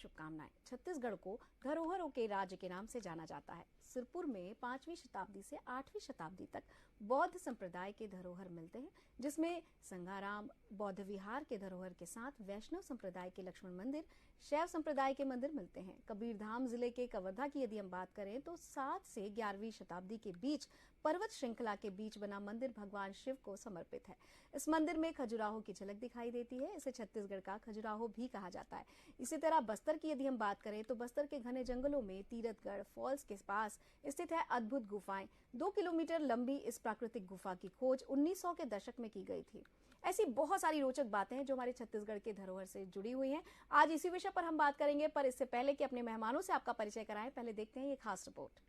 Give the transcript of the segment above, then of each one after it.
शुभकामनाएं। छत्तीसगढ़ को धरोहरों के राज्य के नाम से जाना जाता है। सिरपुर में 5वीं शताब्दी से 8वीं शताब्दी तक बौद्ध संप्रदाय के धरोहर मिलते हैं, जिसमें संघाराम बौद्ध विहार के धरोहर के साथ वैष्णव संप्रदाय के लक्ष्मण मंदिर, शैव संप्रदाय के मंदिर मिलते हैं। कबीरधाम जिले के कवर्धा की यदि हम बात करें तो 7 से 11वीं शताब्दी के बीच पर्वत श्रृंखला के बीच बना मंदिर भगवान शिव को समर्पित है। इस मंदिर में खजुराहो की झलक दिखाई देती है। इसे छत्तीसगढ़ का खजुराहो भी कहा जाता है। इसी तरह बस्तर की यदि हम बात करें तो बस्तर के घने जंगलों में तीरथगढ़ फॉल्स के पास स्थित है अद्भुत गुफाएं। 2 किलोमीटर लंबी इस प्राकृतिक गुफा की खोज 1900 के दशक में की गई थी। ऐसी बहुत सारी रोचक बातें हैं जो हमारे छत्तीसगढ़ के धरोहर से जुड़ी हुई हैं। आज इसी विषय पर हम बात करेंगे, पर इससे पहले कि अपने मेहमानों से आपका परिचय कराएं, पहले देखते हैं ये खास रिपोर्ट।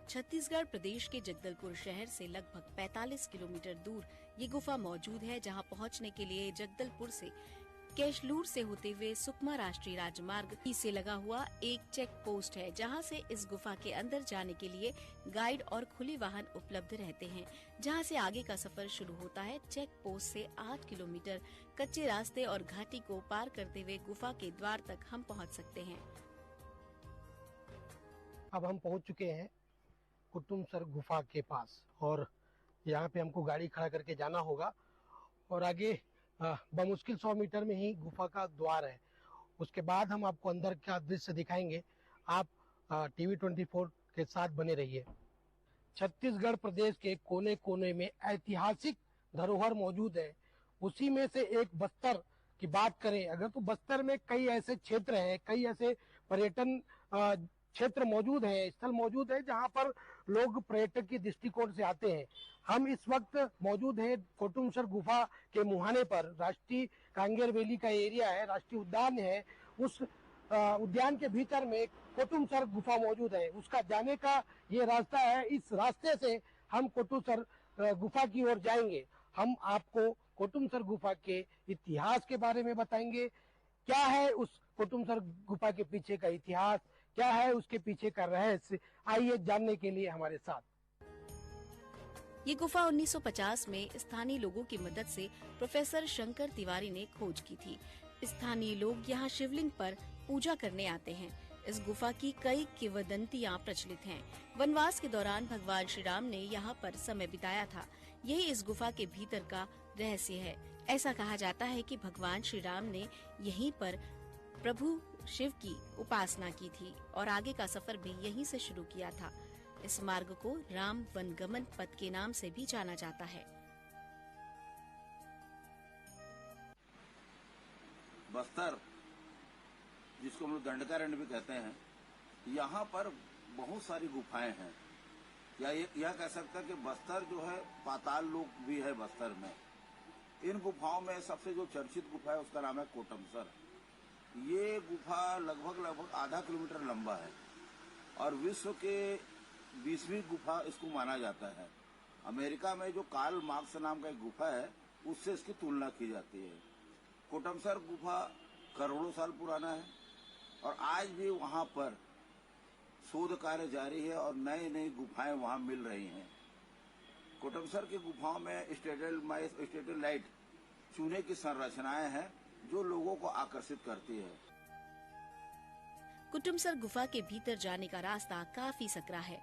छत्तीसगढ़ प्रदेश के जगदलपुर शहर से लगभग 45 किलोमीटर दूर ये गुफा मौजूद है, जहां पहुंचने के लिए जगदलपुर से केशलूर से होते हुए सुकमा राष्ट्रीय राजमार्ग से लगा हुआ एक चेक पोस्ट है, जहां से इस गुफा के अंदर जाने के लिए गाइड और खुले वाहन उपलब्ध रहते हैं। जहां से आगे का सफर शुरू होता है। चेक पोस्ट से 8 किलोमीटर कच्चे रास्ते और घाटी को पार करते हुए गुफा के द्वार तक हम पहुँच सकते हैं। अब हम पहुँच चुके हैं कुटुमसर गुफा के पास और यहाँ पे हमको गाड़ी खड़ा करके जाना होगा और आगे बमुश्किल 100 मीटर में ही गुफा का द्वार है। उसके बाद हम आपको अंदर का दृश्य दिखाएंगे। आप टीवी 24 के साथ बने रहिए। छत्तीसगढ़ प्रदेश के कोने कोने में ऐतिहासिक धरोहर मौजूद है। उसी में से एक बस्तर की बात करें अगर तो बस्तर में कई ऐसे क्षेत्र हैं, कई ऐसे पर्यटन क्षेत्र मौजूद है, स्थल मौजूद है जहां पर लोग पर्यटक के दृष्टिकोण से आते हैं। हम इस वक्त मौजूद हैं कुटुमसर गुफा के मुहाने पर। राष्ट्रीय कांगेर वैली का एरिया है, राष्ट्रीय उद्यान है। उस उद्यान के भीतर में कुटुमसर गुफा मौजूद है। उसका जाने का ये रास्ता है। इस रास्ते से हम कुटुमसर गुफा की ओर जाएंगे। हम आपको कुटुमसर गुफा के इतिहास के बारे में बताएंगे। क्या है उस कुटुमसर गुफा के पीछे का इतिहास, क्या है उसके पीछे का रहस्य, आइए जानने के लिए हमारे साथ। ये गुफा 1950 में स्थानीय लोगों की मदद से प्रोफेसर शंकर तिवारी ने खोज की थी। स्थानीय लोग यहाँ शिवलिंग पर पूजा करने आते हैं। इस गुफा की कई किंवदंतियाँ प्रचलित हैं। वनवास के दौरान भगवान श्री राम ने यहाँ पर समय बिताया था। यही इस गुफा के भीतर का रहस्य है। ऐसा कहा जाता है कि भगवान श्री राम ने यहीं पर प्रभु शिव की उपासना की थी और आगे का सफर भी यहीं से शुरू किया था। इस मार्ग को राम वनगमन पथ के नाम से भी जाना जाता है। बस्तर, जिसको हम लोग दंडकारण्य भी कहते हैं, यहाँ पर बहुत सारी गुफाएं हैं। या यह कह सकता है कि बस्तर जो है पाताल लोक भी है बस्तर में। इन गुफाओं में सबसे जो चर्चित गुफा है उसका नाम है कोटमसर। ये गुफा लगभग आधा किलोमीटर लंबा है और विश्व के 20वीं गुफा इसको माना जाता है। अमेरिका में जो कार्ल मार्क्स नाम का एक गुफा है उससे इसकी तुलना की जाती है। कोटमसर गुफा करोड़ों साल पुराना है और आज भी वहां पर शोध कार्य जारी है और नई नई गुफाएं वहां मिल रही हैं। कोटमसर की गुफाओं में स्टेलाइट चूने की संरचनाएं हैं जो लोगों को आकर्षित करती है। कुटुमसर गुफा के भीतर जाने का रास्ता काफी सकरा है।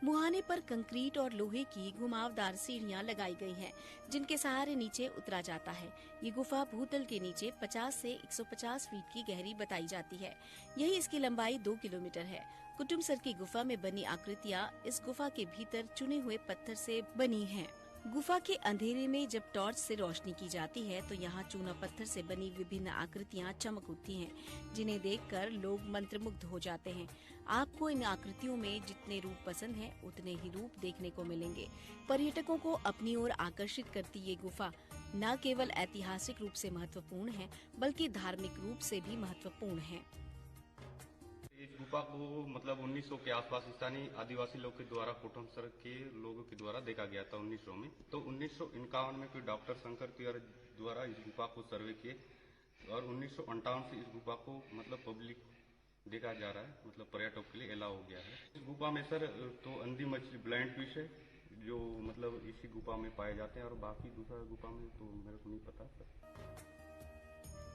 मुहाने पर कंक्रीट और लोहे की घुमावदार सीढ़ियां लगाई गई हैं, जिनके सहारे नीचे उतरा जाता है। ये गुफा भूतल के नीचे 50 से 150 फीट की गहरी बताई जाती है। यही इसकी लंबाई 2 किलोमीटर है। कुटुमसर की गुफा में बनी आकृतियां इस गुफा के भीतर चुने हुए पत्थर से बनी हैं। गुफा के अंधेरे में जब टॉर्च से रोशनी की जाती है तो यहाँ चूना पत्थर से बनी विभिन्न आकृतियाँ चमक उठती हैं, जिन्हें देखकर लोग मंत्रमुग्ध हो जाते हैं। आपको इन आकृतियों में जितने रूप पसंद हैं, उतने ही रूप देखने को मिलेंगे। पर्यटकों को अपनी ओर आकर्षित करती ये गुफा न केवल ऐतिहासिक रूप से महत्वपूर्ण है, बल्कि धार्मिक रूप से भी महत्वपूर्ण है। गुफा को मतलब 1900 के आसपास स्थानीय आदिवासी लोग के द्वारा कुटुम्बसर के लोगों के द्वारा देखा गया था 1900 में। तो 1951 में कोई डॉक्टर शंकर तिवारी द्वारा इस गुफा को सर्वे किए और 1958 से इस गुफा को मतलब पब्लिक देखा जा रहा है, मतलब पर्यटकों के लिए अलाउ हो गया है। इस गुफा में सर तो अंधी मछली ब्लाइंड फिश है जो मतलब इसी गुफा में पाए जाते हैं और बाकी दूसरा गुफा में तो मेरे को नहीं पता सर।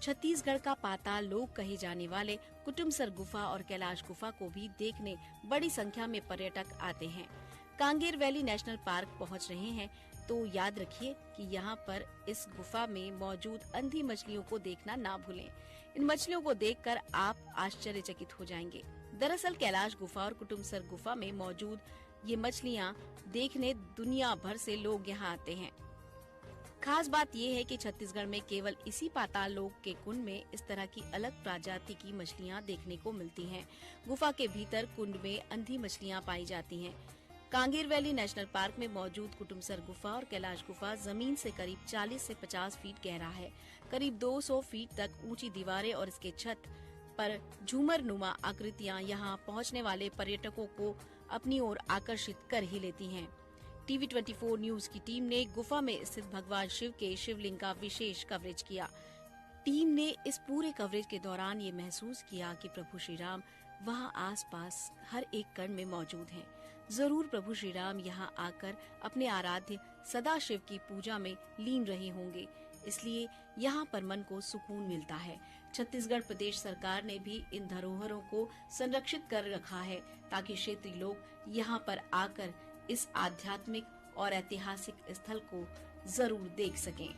छत्तीसगढ़ का पाताल लोक कहे जाने वाले कुटुम्बसर गुफा और कैलाश गुफा को भी देखने बड़ी संख्या में पर्यटक आते हैं। कांगेर वैली नेशनल पार्क पहुंच रहे हैं तो याद रखिए कि यहाँ पर इस गुफा में मौजूद अंधी मछलियों को देखना ना भूलें। इन मछलियों को देखकर आप आश्चर्यचकित हो जाएंगे। दरअसल कैलाश गुफा और कुटुम्बसर गुफा में मौजूद ये मछलियाँ देखने दुनिया भर से लोग यहाँ आते हैं। खास बात ये है कि छत्तीसगढ़ में केवल इसी पाताल लोक के कुंड में इस तरह की अलग प्रजाति की मछलियाँ देखने को मिलती हैं। गुफा के भीतर कुंड में अंधी मछलियाँ पाई जाती हैं। कांगेर वैली नेशनल पार्क में मौजूद कुटुम्बसर गुफा और कैलाश गुफा जमीन से करीब 40 से 50 फीट गहरा है। करीब 200 फीट तक ऊंची दीवारें और इसके छत पर झूमर नुमा आकृतियां यहाँ पहुँचने वाले पर्यटकों को अपनी ओर आकर्षित कर ही लेती हैं। टीवी 24 न्यूज की टीम ने गुफा में स्थित भगवान शिव के शिवलिंग का विशेष कवरेज किया। टीम ने इस पूरे कवरेज के दौरान ये महसूस किया कि प्रभु श्री राम वहाँ आसपास हर एक कण में मौजूद हैं। जरूर प्रभु श्री राम यहाँ आकर अपने आराध्य सदाशिव की पूजा में लीन रहे होंगे, इसलिए यहाँ पर मन को सुकून मिलता है। छत्तीसगढ़ प्रदेश सरकार ने भी इन धरोहरों को संरक्षित कर रखा है ताकि क्षेत्रीय लोग यहाँ पर आकर इस आध्यात्मिक और ऐतिहासिक स्थल को जरूर देख सकें।